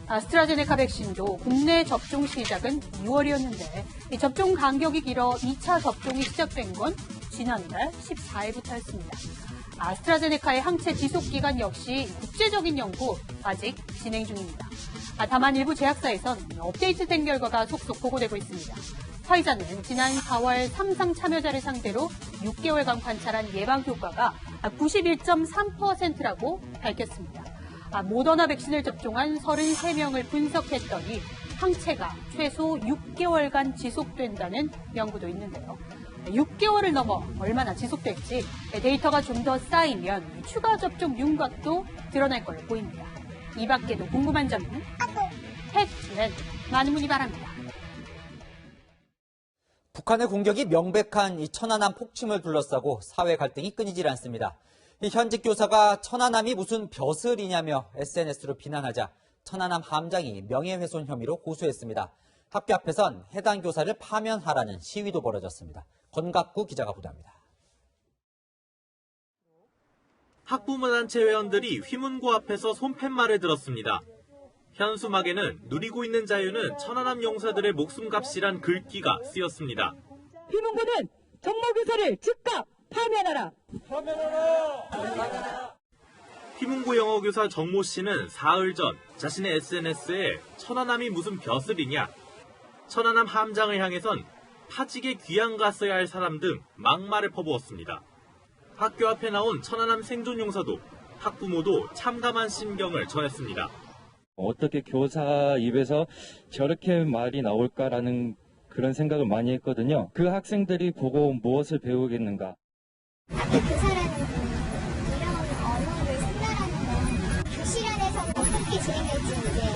아스트라제네카 백신도 국내 접종 시작은 6월이었는데 접종 간격이 길어 2차 접종이 시작된 건 지난달 14일부터였습니다. 아스트라제네카의 항체 지속기간 역시 국제적인 연구 아직 진행 중입니다. 다만 일부 제약사에선 업데이트된 결과가 속속 보고되고 있습니다. 화이자는 지난 4월 3상 참여자를 상대로 6개월간 관찰한 예방 효과가 91.3%라고 밝혔습니다. 모더나 백신을 접종한 33명을 분석했더니 항체가 최소 6개월간 지속된다는 연구도 있는데요. 6개월을 넘어 얼마나 지속될지 데이터가 좀 더 쌓이면 추가 접종 윤곽도 드러날 걸로 보입니다. 이 밖에도 궁금한 점은 팩트엔 많은 문의 바랍니다. 북한의 공격이 명백한 이 천안함 폭침을 둘러싸고 사회 갈등이 끊이질 않습니다. 이 현직 교사가 천안함이 무슨 벼슬이냐며 SNS로 비난하자 천안함 함장이 명예훼손 혐의로 고소했습니다. 학교 앞에선 해당 교사를 파면하라는 시위도 벌어졌습니다. 권갑구 기자가 보도합니다. 학부모단체 회원들이 휘문고 앞에서 손팻말을 들었습니다. 현수막에는 누리고 있는 자유는 천안함 용사들의 목숨값이란 글귀가 쓰였습니다. 휘문고는 정모교사를 즉각 파면하라. 휘문고 영어교사 정모 씨는 사흘 전 자신의 SNS에 천안함이 무슨 벼슬이냐, 천안함 함장을 향해선 파직에 귀양 갔어야 할 사람 등 막말을 퍼부었습니다. 학교 앞에 나온 천안함 생존용사도 학부모도 참담한 심경을 전했습니다. 어떻게 교사 입에서 저렇게 말이 나올까라는 그런 생각을 많이 했거든요. 그 학생들이 보고 무엇을 배우겠는가. 교사라는 이런 언어를 쓴다라는 건 교실 안에서는 어떻게 진행될지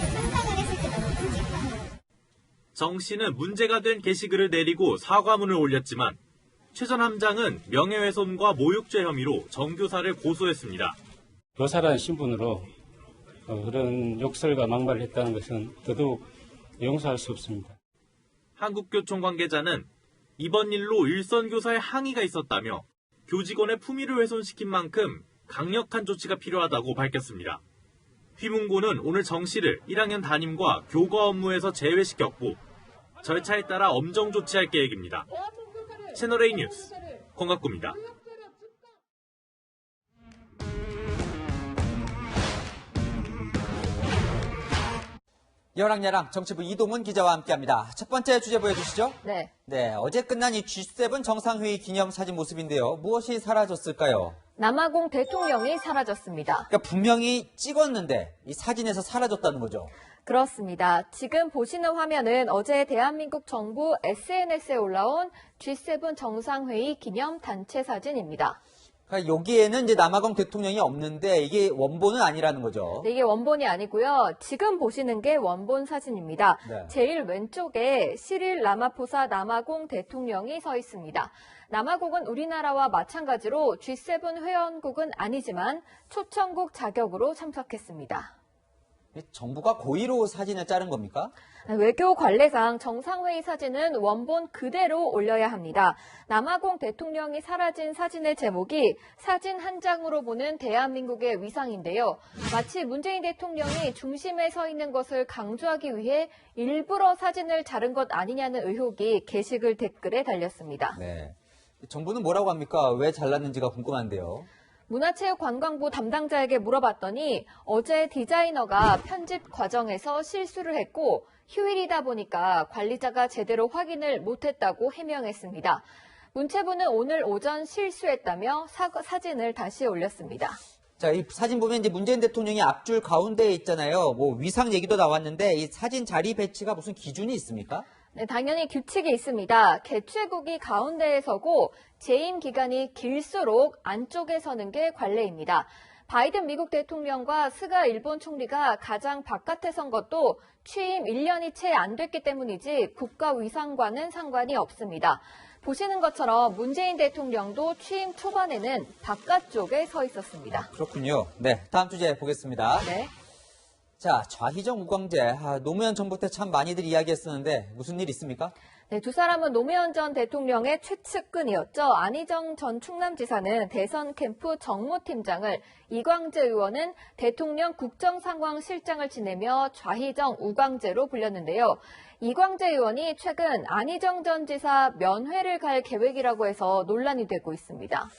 상상을 했을 때 너무 끔찍합니다. 정 씨는 문제가 된 게시글을 내리고 사과문을 올렸지만 최 전 함장은 명예훼손과 모욕죄 혐의로 정 교사를 고소했습니다. 교사라는 신분으로 그런 욕설과 막말을 했다는 것은 더더욱 용서할 수 없습니다. 한국교총 관계자는 이번 일로 일선 교사의 항의가 있었다며 교직원의 품위를 훼손시킨 만큼 강력한 조치가 필요하다고 밝혔습니다. 휘문고는 오늘 정 씨를 1학년 담임과 교과 업무에서 제외시켰고 절차에 따라 엄정 조치할 계획입니다. 채널A 뉴스 권갑구입니다. 여랑야랑 정치부 이동훈 기자와 함께합니다. 첫 번째 주제 보여주시죠. 네. 어제 끝난 이 G7 정상회의 기념 사진 모습인데요. 무엇이 사라졌을까요? 남아공 대통령이 사라졌습니다. 그러니까 분명히 찍었는데 이 사진에서 사라졌다는 거죠. 그렇습니다. 지금 보시는 화면은 어제 대한민국 정부 SNS에 올라온 G7 정상회의 기념 단체 사진입니다. 그러니까 여기에는 이제 남아공 대통령이 없는데 이게 원본은 아니라는 거죠. 네, 이게 원본이 아니고요. 지금 보시는 게 원본 사진입니다. 네. 제일 왼쪽에 시릴 라마포사 남아공 대통령이 서 있습니다. 남아공은 우리나라와 마찬가지로 G7 회원국은 아니지만 초청국 자격으로 참석했습니다. 정부가 고의로 사진을 자른 겁니까? 외교 관례상 정상회의 사진은 원본 그대로 올려야 합니다. 남아공 대통령이 사라진 사진의 제목이 사진 한 장으로 보는 대한민국의 위상인데요. 마치 문재인 대통령이 중심에 서 있는 것을 강조하기 위해 일부러 사진을 자른 것 아니냐는 의혹이 게시글 댓글에 달렸습니다. 네. 정부는 뭐라고 합니까? 왜 잘랐는지가 궁금한데요. 문화체육관광부 담당자에게 물어봤더니 어제 디자이너가 편집 과정에서 실수를 했고 휴일이다 보니까 관리자가 제대로 확인을 못했다고 해명했습니다. 문체부는 오늘 오전 실수했다며 사진을 다시 올렸습니다. 자, 이 사진 보면 이제 문재인 대통령이 앞줄 가운데에 있잖아요. 뭐 위상 얘기도 나왔는데 이 사진 자리 배치가 무슨 기준이 있습니까? 네, 당연히 규칙이 있습니다. 개최국이 가운데에 서고 재임 기간이 길수록 안쪽에 서는 게 관례입니다. 바이든 미국 대통령과 스가 일본 총리가 가장 바깥에 선 것도 취임 1년이 채 안 됐기 때문이지 국가 위상과는 상관이 없습니다. 보시는 것처럼 문재인 대통령도 취임 초반에는 바깥쪽에 서 있었습니다. 그렇군요. 네, 다음 주제 보겠습니다. 네. 자, 좌희정 우광재. 노무현 정부 때 참 많이들 이야기했었는데 무슨 일 있습니까? 네, 두 사람은 노무현 전 대통령의 최측근이었죠. 안희정 전 충남지사는 대선 캠프 정무팀장을, 이광재 의원은 대통령 국정상황실장을 지내며 좌희정 우광재로 불렸는데요. 이광재 의원이 최근 안희정 전 지사 면회를 갈 계획이라고 해서 논란이 되고 있습니다.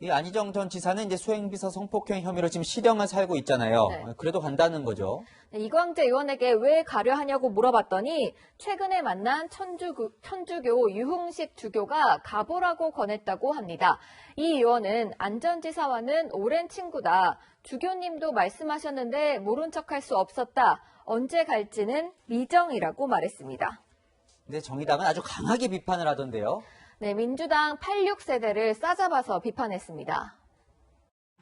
이 안희정 전 지사는 이제 수행비서 성폭행 혐의로 지금 실형을 살고 있잖아요. 네. 그래도 간다는 거죠. 네, 이광재 의원에게 왜 가려 하냐고 물어봤더니 최근에 만난 천주교 유흥식 주교가 가보라고 권했다고 합니다. 이 의원은 안 전 지사와는 오랜 친구다. 주교님도 말씀하셨는데 모른 척할 수 없었다. 언제 갈지는 미정이라고 말했습니다. 근데 정의당은 아주 강하게 비판을 하던데요. 네, 민주당 86세대를 싸잡아서 비판했습니다.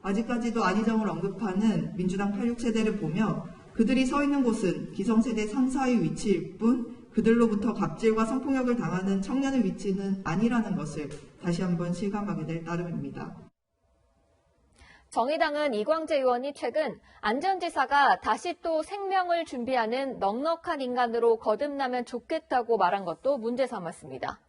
아직까지도 안희정을 언급하는 민주당 86세대를 보며 그들이 서 있는 곳은 기성세대 상사의 위치일 뿐 그들로부터 갑질과 성폭력을 당하는 청년의 위치는 아니라는 것을 다시 한번 실감하게 될 따름입니다. 정의당은 이광재 의원이 최근 안 전 지사가 다시 또 생명을 준비하는 넉넉한 인간으로 거듭나면 좋겠다고 말한 것도 문제 삼았습니다.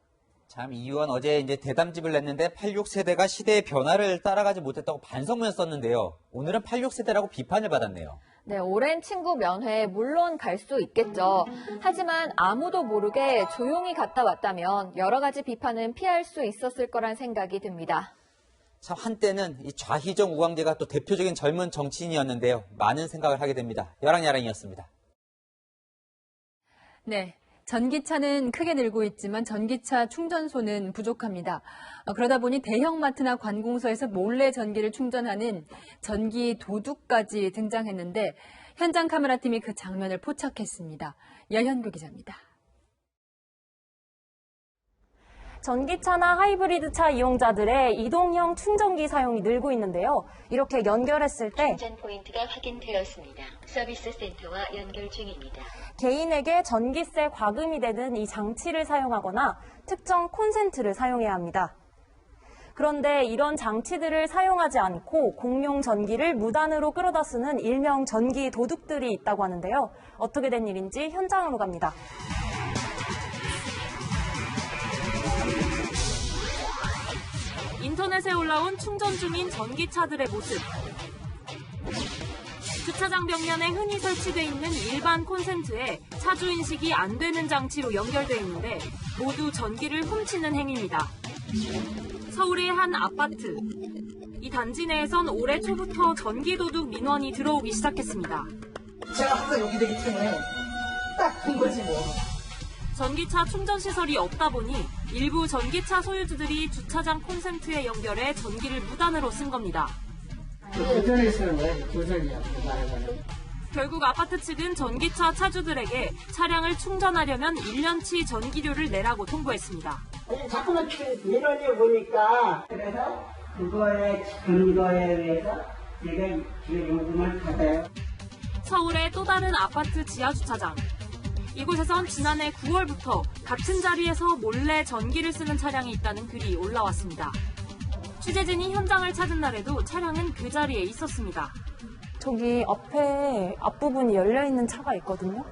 참, 이 의원 어제 이제 대담집을 냈는데 86세대가 시대의 변화를 따라가지 못했다고 반성문을 썼는데요. 오늘은 86세대라고 비판을 받았네요. 네, 오랜 친구 면회 물론 갈 수 있겠죠. 하지만 아무도 모르게 조용히 갔다 왔다면 여러 가지 비판은 피할 수 있었을 거란 생각이 듭니다. 참, 한때는 이 좌희정 우광재가 또 대표적인 젊은 정치인이었는데요. 많은 생각을 하게 됩니다. 여랑야랑이었습니다. 네. 전기차는 크게 늘고 있지만 전기차 충전소는 부족합니다. 그러다 보니 대형마트나 관공서에서 몰래 전기를 충전하는 전기 도둑까지 등장했는데 현장 카메라팀이 그 장면을 포착했습니다. 여현구 기자입니다. 전기차나 하이브리드차 이용자들의 이동형 충전기 사용이 늘고 있는데요. 이렇게 연결했을 때 충전 포인트가 확인되었습니다. 서비스 센터와 연결 중입니다. 개인에게 전기세 과금이 되는 이 장치를 사용하거나 특정 콘센트를 사용해야 합니다. 그런데 이런 장치들을 사용하지 않고 공용 전기를 무단으로 끌어다 쓰는 일명 전기 도둑들이 있다고 하는데요. 어떻게 된 일인지 현장으로 갑니다. 인터넷에 올라온 충전 중인 전기차들의 모습. 주차장 벽면에 흔히 설치되어 있는 일반 콘센트에 차주 인식이 안 되는 장치로 연결되어 있는데 모두 전기를 훔치는 행위입니다. 서울의 한 아파트. 이 단지 내에선 올해 초부터 전기도둑 민원이 들어오기 시작했습니다. 제가 항상 여기 되기 때문에 딱 본 거지 뭐. 전기차 충전 시설이 없다 보니 일부 전기차 소유주들이 주차장 콘센트에 연결해 전기를 무단으로 쓴 겁니다. 교전을 쓰는 거예요. 교전이야. 말하자면. 결국 아파트 측은 전기차 차주들에게 차량을 충전하려면 1년치 전기료를 내라고 통보했습니다. 자꾸만 민원이 오니까 그래서 그거의 근거에 의해서 제가 지금 요금을 받아요. 서울의 또 다른 아파트 지하주차장. 이곳에선 지난해 9월부터 같은 자리에서 몰래 전기를 쓰는 차량이 있다는 글이 올라왔습니다. 취재진이 현장을 찾은 날에도 차량은 그 자리에 있었습니다. 저기 앞부분이 열려있는 차가 있거든요.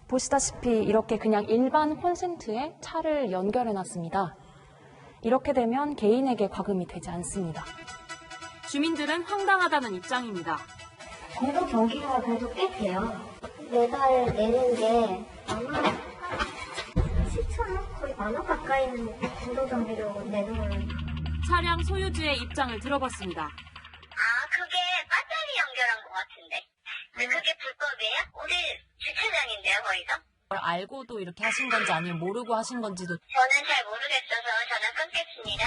보시다시피 이렇게 그냥 일반 콘센트에 차를 연결해놨습니다. 이렇게 되면 개인에게 과금이 되지 않습니다. 주민들은 황당하다는 입장입니다. 공급 전기가 그래도 꽤 돼요. 매달 내는 게 아마 10,000원? 거의 10,000원 가까이는 공급 전기로 내는 거예요. 차량 소유주의 입장을 들어봤습니다. 그게 배터리 연결한 것 같은데. 그게 불법이에요? 우리 주차장인데요, 거기서? 알고도 이렇게 하신 건지 아니면 모르고 하신 건지도. 저는 잘 모르겠어서 전화 끊겠습니다.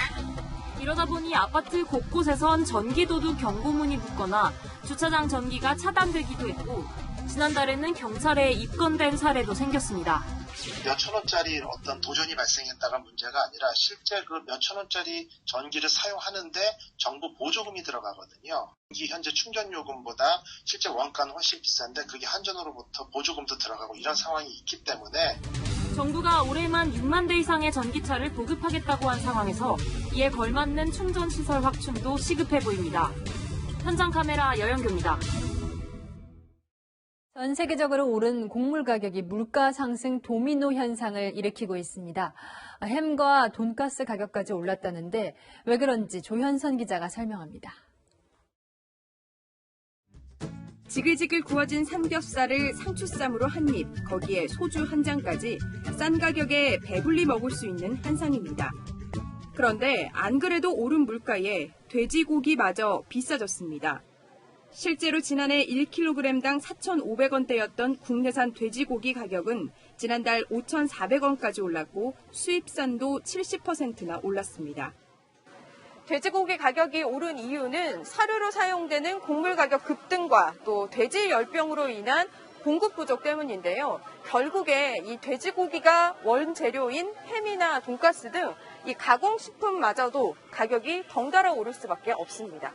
이러다 보니 아파트 곳곳에선 전기도둑 경고문이 붙거나 주차장 전기가 차단되기도 했고 지난달에는 경찰에 입건된 사례도 생겼습니다. 몇천 원짜리 어떤 도전이 발생했다가 문제가 아니라 실제 그 몇천 원짜리 전기를 사용하는데 정부 보조금이 들어가거든요. 현재 충전 요금보다 실제 원가는 훨씬 비싼데 그게 한전으로부터 보조금도 들어가고 이런 상황이 있기 때문에 정부가 올해만 6만 대 이상의 전기차를 보급하겠다고 한 상황에서 이에 걸맞는 충전시설 확충도 시급해 보입니다. 현장 카메라 여영규입니다. 전 세계적으로 오른 곡물 가격이 물가 상승 도미노 현상을 일으키고 있습니다. 햄과 돈가스 가격까지 올랐다는데 왜 그런지 조현선 기자가 설명합니다. 지글지글 구워진 삼겹살을 상추쌈으로 한 입, 거기에 소주 한 잔까지 싼 가격에 배불리 먹을 수 있는 한상입니다. 그런데 안 그래도 오른 물가에 돼지고기마저 비싸졌습니다. 실제로 지난해 1kg당 4,500원대였던 국내산 돼지고기 가격은 지난달 5,400원까지 올랐고 수입산도 70%나 올랐습니다. 돼지고기 가격이 오른 이유는 사료로 사용되는 곡물 가격 급등과 또 돼지 열병으로 인한 공급 부족 때문인데요. 결국에 이 돼지고기가 원재료인 햄이나 돈가스 등 이 가공식품마저도 가격이 덩달아 오를 수밖에 없습니다.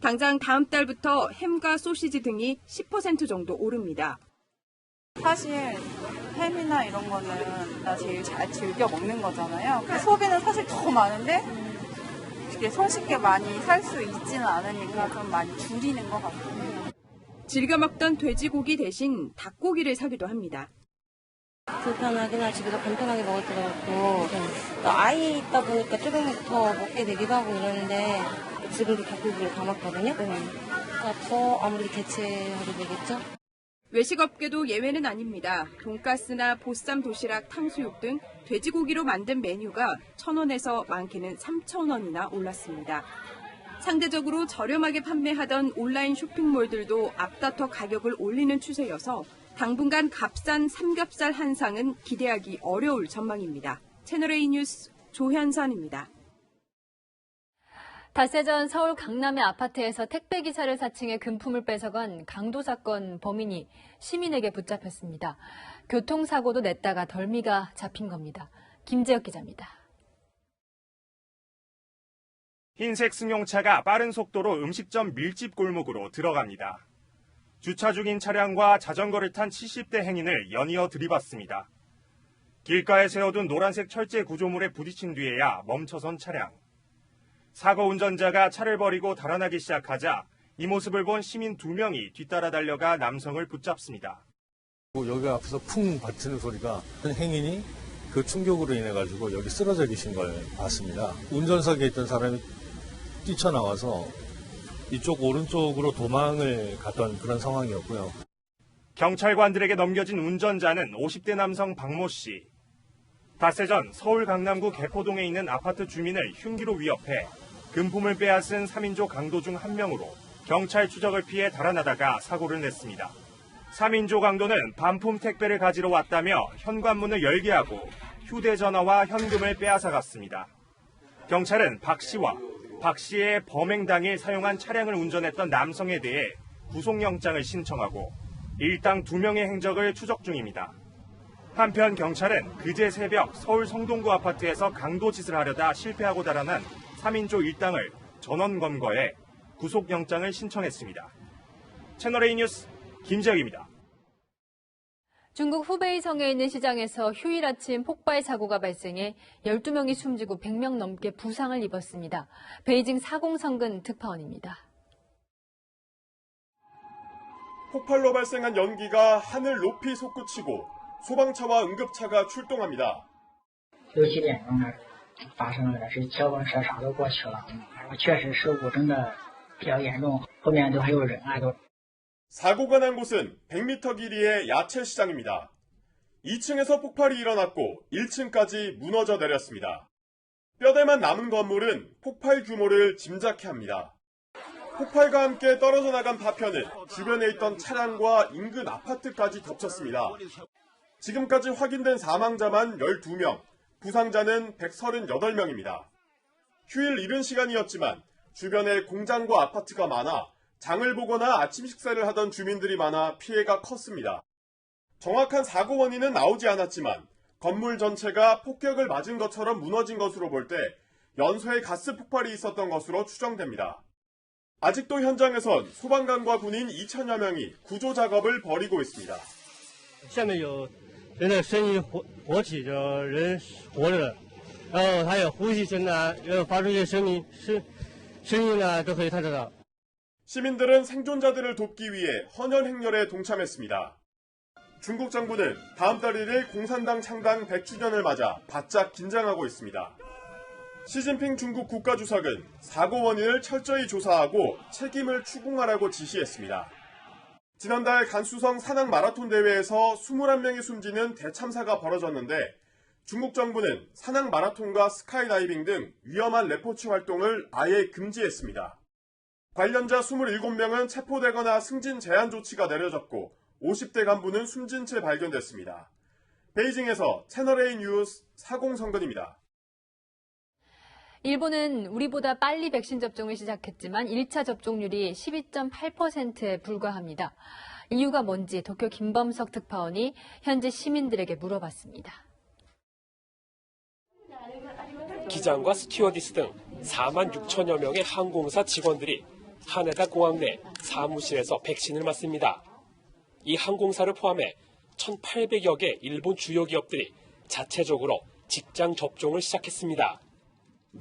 당장 다음 달부터 햄과 소시지 등이 10% 정도 오릅니다. 사실 햄이나 이런 거는 나 제일 잘 즐겨 먹는 거잖아요. 소비는 사실 더 많은데 이렇게 손쉽게 많이 살 수 있지는 않으니까 좀 많이 줄이는 것 같아요. 즐겨 먹던 돼지고기 대신 닭고기를 사기도 합니다. 불편하게나 집에서 간편하게 먹을 때도 있고 또 아이 있다 보니까 조금 더 먹게 되기도 하고 이러는데 지금도 닭고기를 담았거든요. 더 아무래도 대체하게 되겠죠. 외식업계도 예외는 아닙니다. 돈가스나 보쌈 도시락, 탕수육 등 돼지고기로 만든 메뉴가 1,000원에서 많게는 3,000원이나 올랐습니다. 상대적으로 저렴하게 판매하던 온라인 쇼핑몰들도 앞다퉈 가격을 올리는 추세여서 당분간 값싼 삼겹살 한상은 기대하기 어려울 전망입니다. 채널A 뉴스 조현선입니다. 닷새 전 서울 강남의 아파트에서 택배기사를 사칭해 금품을 뺏어간 강도 사건 범인이 시민에게 붙잡혔습니다. 교통사고도 냈다가 덜미가 잡힌 겁니다. 김재혁 기자입니다. 흰색 승용차가 빠른 속도로 음식점 밀집 골목으로 들어갑니다. 주차 중인 차량과 자전거를 탄 70대 행인을 연이어 들이받습니다. 길가에 세워둔 노란색 철제 구조물에 부딪힌 뒤에야 멈춰선 차량. 사고 운전자가 차를 버리고 달아나기 시작하자 이 모습을 본 시민 2명이 뒤따라 달려가 남성을 붙잡습니다. 여기 앞에서 쿵 받치는 소리가 행인이 그 충격으로 인해 가지고 여기 쓰러져 계신 걸 봤습니다. 운전석에 있던 사람이 뛰쳐나와서 이쪽 오른쪽으로 도망을 갔던 그런 상황이었고요. 경찰관들에게 넘겨진 운전자는 50대 남성 박모 씨. 닷새 전 서울 강남구 개포동에 있는 아파트 주민을 흉기로 위협해 금품을 빼앗은 3인조 강도 중 한 명으로 경찰 추적을 피해 달아나다가 사고를 냈습니다. 3인조 강도는 반품 택배를 가지러 왔다며 현관문을 열게 하고 휴대전화와 현금을 빼앗아 갔습니다. 경찰은 박 씨와 박 씨의 범행 당일 사용한 차량을 운전했던 남성에 대해 구속영장을 신청하고 일당 2명의 행적을 추적 중입니다. 한편 경찰은 그제 새벽 서울 성동구 아파트에서 강도 짓을 하려다 실패하고 달아난 3인조 일당을 전원 검거해 구속영장을 신청했습니다. 채널A 뉴스 김재혁입니다. 중국 후베이 성에 있는 시장에서 휴일 아침 폭발 사고가 발생해 12명이 숨지고 100명 넘게 부상을 입었습니다. 베이징 사공성근 특파원입니다. 폭발로 발생한 연기가 하늘 높이 솟구치고 소방차와 응급차가 출동합니다. 6、7点钟发生了，是消防车啥都过去了，然后确实事故真的比较严重，后面都还有人啊都。 사고가 난 곳은 100m 길이의 야채 시장입니다. 2층에서 폭발이 일어났고 1층까지 무너져 내렸습니다. 뼈대만 남은 건물은 폭발 규모를 짐작케 합니다. 폭발과 함께 떨어져 나간 파편은 주변에 있던 차량과 인근 아파트까지 덮쳤습니다. 지금까지 확인된 사망자만 12명, 부상자는 138명입니다. 휴일 이른 시간이었지만 주변에 공장과 아파트가 많아 장을 보거나 아침 식사를 하던 주민들이 많아 피해가 컸습니다. 정확한 사고 원인은 나오지 않았지만 건물 전체가 폭격을 맞은 것처럼 무너진 것으로 볼 때 연소에 가스 폭발이 있었던 것으로 추정됩니다. 아직도 현장에선 소방관과 군인 2천여 명이 구조 작업을 벌이고 있습니다. 下面有人的声音活体的人活着的，然后还有呼吸声啊，然后发出一些声音啊，都可以看得到。 시민들은 생존자들을 돕기 위해 헌혈 행렬에 동참했습니다. 중국 정부는 다음 달 1일 공산당 창당 100주년을 맞아 바짝 긴장하고 있습니다. 시진핑 중국 국가주석은 사고 원인을 철저히 조사하고 책임을 추궁하라고 지시했습니다. 지난달 간수성 산악 마라톤 대회에서 21명이 숨지는 대참사가 벌어졌는데 중국 정부는 산악 마라톤과 스카이다이빙 등 위험한 레포츠 활동을 아예 금지했습니다. 관련자 27명은 체포되거나 승진 제한 조치가 내려졌고 50대 간부는 숨진 채 발견됐습니다. 베이징에서 채널A 뉴스 사공성근입니다. 일본은 우리보다 빨리 백신 접종을 시작했지만 1차 접종률이 12.8%에 불과합니다. 이유가 뭔지 도쿄 김범석 특파원이 현지 시민들에게 물어봤습니다. 기장과 스튜어디스 등 4만 6천여 명의 항공사 직원들이 하네다 공항 내 사무실에서 백신을 맞습니다. 이 항공사를 포함해 1,800여 개 일본 주요 기업들이 자체적으로 직장 접종을 시작했습니다.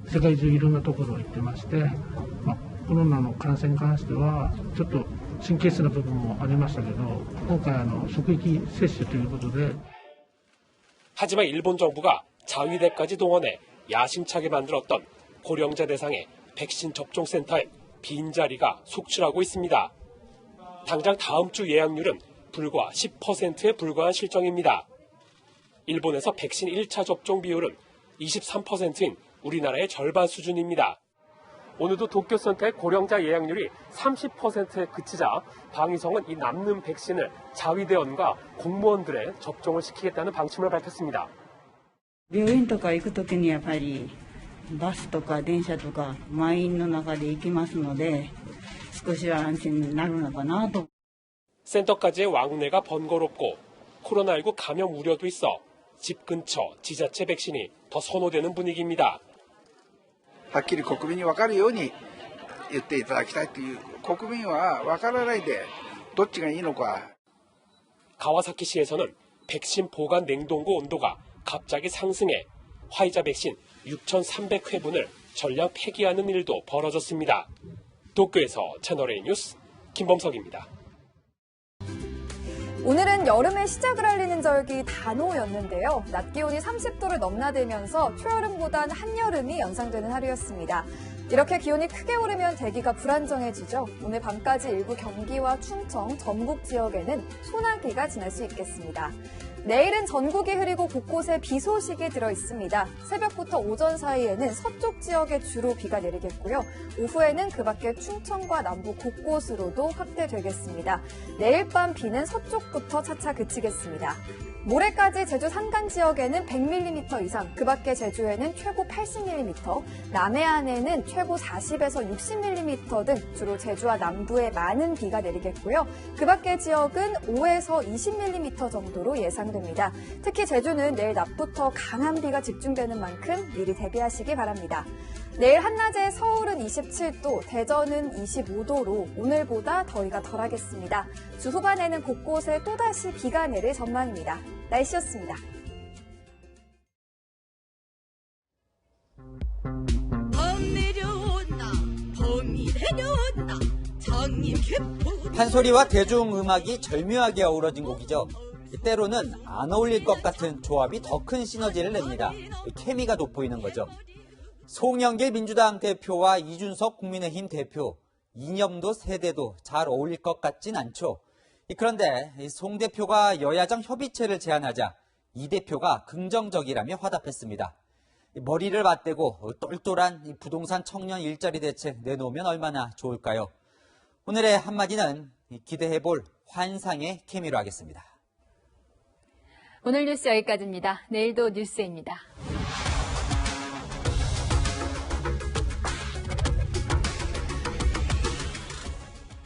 世界中いろんなところ行ってまして、コロナの感染に関してはちょっと神経質な部分もありましたけど、今回職域接種ということで。 하지만 일본 정부가 자위대까지 동원해 야심차게 만들었던 고령자 대상의 백신 접종센터에 빈자리가 속출하고 있습니다. 당장 다음 주 예약률은 불과 10%에 불과한 실정입니다. 일본에서 백신 1차 접종 비율은 23%인 우리나라의 절반 수준입니다. 오늘도 도쿄센터의 고령자 예약률이 30%에 그치자 방위성은 이 남는 백신을 자위대원과 공무원들의 접종을 시키겠다는 방침을 밝혔습니다. 病院とか行くときにやっぱりバスとか電車とか満員の中で行きますので少しは安心になるのかなと. 센터까지의 왕래가 번거롭고 코로나19 감염 우려도 있어 집 근처 지자체 백신이 더 선호되는 분위기입니다. はっきり国民に分かるように言っていただきたいという国民は分からないでどっちがいいのか. 가와사키시에서는 백신 보관 냉동고 온도가 갑자기 상승해 화이자 백신 6,300회분을 전량 폐기하는 일도 벌어졌습니다. 도쿄에서 채널A 뉴스 김범석입니다. 오늘은 여름의 시작을 알리는 절기 단오였는데요. 낮 기온이 30도를 넘나들면서 초여름보단 한여름이 연상되는 하루였습니다. 이렇게 기온이 크게 오르면 대기가 불안정해지죠. 오늘 밤까지 일부 경기와 충청, 전북 지역에는 소나기가 지날 수 있겠습니다. 내일은 전국이 흐리고 곳곳에 비 소식이 들어있습니다. 새벽부터 오전 사이에는 서쪽 지역에 주로 비가 내리겠고요. 오후에는 그 밖에 충청과 남부 곳곳으로도 확대되겠습니다. 내일 밤 비는 서쪽부터 차차 그치겠습니다. 모레까지 제주 산간 지역에는 100mm 이상, 그 밖에 제주에는 최고 80mm, 남해안에는 최고 40에서 60mm 등 주로 제주와 남부에 많은 비가 내리겠고요. 그 밖의 지역은 5에서 20mm 정도로 예상됩니다. 특히 제주는 내일 낮부터 강한 비가 집중되는 만큼 미리 대비하시기 바랍니다. 내일 한낮에 서울은 27도, 대전은 25도로 오늘보다 더위가 덜하겠습니다. 주 후반에는 곳곳에 또다시 비가 내릴 전망입니다. 날씨였습니다. 판소리와 대중음악이 절묘하게 어우러진 곡이죠. 때로는 안 어울릴 것 같은 조합이 더 큰 시너지를 냅니다. 케미가 돋보이는 거죠. 송영길 민주당 대표와 이준석 국민의힘 대표, 이념도 세대도 잘 어울릴 것 같진 않죠. 그런데 송 대표가 여야정 협의체를 제안하자 이 대표가 긍정적이라며 화답했습니다. 머리를 맞대고 똘똘한 부동산 청년 일자리 대책 내놓으면 얼마나 좋을까요? 오늘의 한마디는 기대해볼 환상의 케미로 하겠습니다. 오늘 뉴스 여기까지입니다. 내일도 뉴스입니다.